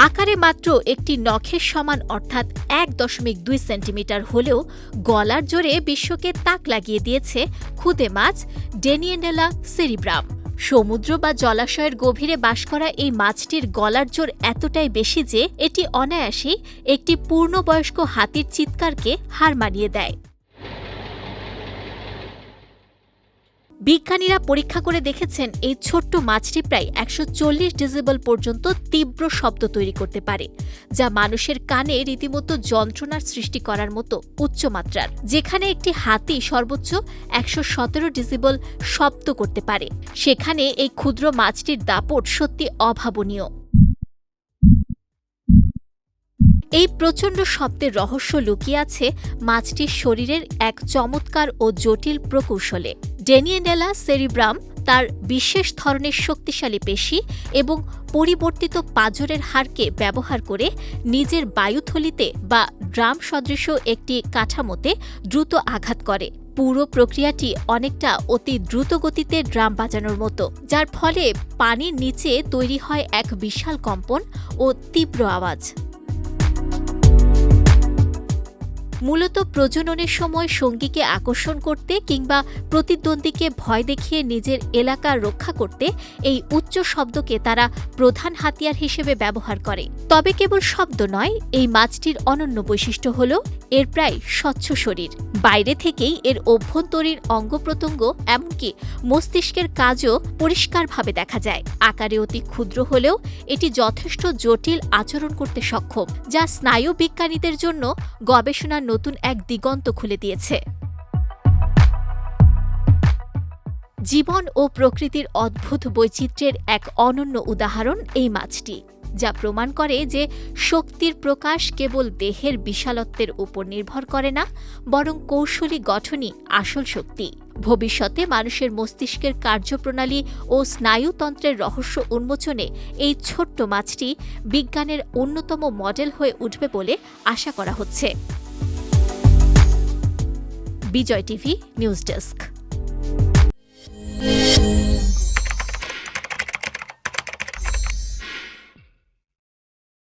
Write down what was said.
আকারে মাত্র একটি নখের সমান অর্থাৎ ১.২ সেন্টিমিটার হলেও গলার জোরে বিশ্বকে তাক লাগিয়ে দিয়েছে খুদে মাছ ডেনিয়েনেলা সেরিব্রাম। সমুদ্র বা জলাশয়ের গভীরে বাস করা এই মাছটির গলার জোর এতটাই বেশি যে এটি অনায়াসেই একটি পূর্ণবয়স্ক হাতির চিৎকারকে হার মানিয়ে দেয়। বিজ্ঞানীরা পরীক্ষা করে দেখেছেন এই ছোট্ট মাছটি প্রায় ১৪০ ডেসিবেল পর্যন্ত তীব্র শব্দ তৈরি করতে পারে, যা মানুষের কানে রীতিমতো যন্ত্রণার সৃষ্টি করার মতো উচ্চমাত্রার। যেখানে একটি হাতি সর্বোচ্চ ১১৭ ডেসিবেল শব্দ করতে পারে, সেখানে এই ক্ষুদ্র মাছটির দাপট সত্যি অভাবনীয়। এই প্রচণ্ড শব্দের রহস্য লুকিয়ে আছে মাছটির শরীরের এক চমৎকার ও জটিল প্রকৌশলে। ডেনিয়েনেলা সেরিব্রাম তার বিশেষ ধরনের শক্তিশালী পেশি এবং পরিবর্তিত পাঁজরের হাড়কে ব্যবহার করে নিজের বায়ুথলিতে বা ড্রাম সদৃশ একটি কাঠামোতে দ্রুত আঘাত করে। পুরো প্রক্রিয়াটি অনেকটা অতি দ্রুত গতিতে ড্রাম বাজানোর মতো, যার ফলে পানির নিচে তৈরি হয় এক বিশাল কম্পন ও তীব্র আওয়াজ। মূলত প্রজননের সময় সঙ্গীকে আকর্ষণ করতে কিংবা প্রতিদ্বন্দ্বীকে ভয় দেখিয়ে নিজের এলাকা রক্ষা করতে এই উচ্চ শব্দকে তারা প্রধান হাতিয়ার হিসেবে ব্যবহার করে। তবে কেবল শব্দ নয়, এই মাছটির অনন্য বৈশিষ্ট্য হল এর প্রায় স্বচ্ছ শরীর। বাইরে থেকেই এর অভ্যন্তরীণ অঙ্গপ্রত্যঙ্গ এমনকি মস্তিষ্কের কাজও পরিষ্কারভাবে দেখা যায়। আকারে অতি ক্ষুদ্র হলেও এটি যথেষ্ট জটিল আচরণ করতে সক্ষম, যা স্নায়ু বিজ্ঞানীদের জন্য গবেষণার নতুন এক দিগন্ত খুলে দিয়েছে। জীবন ও প্রকৃতির অদ্ভুত বৈচিত্র্যের এক অনন্য উদাহরণ এই মাছটি, যা প্রমাণ করে যে শক্তির প্রকাশ কেবল দেহের বিশালত্বের উপর নির্ভর করে না, বরং কৌশলী গঠনই আসল শক্তি। ভবিষ্যতে মানুষের মস্তিষ্কের কার্যপ্রণালী ও স্নায়ুতন্ত্রের রহস্য উন্মোচনে এই ছোট্ট মাছটি বিজ্ঞানের অন্যতম মডেল হয়ে উঠবে বলে আশা করা হচ্ছে। বিজয় টিভি নিউজ ডেস্ক।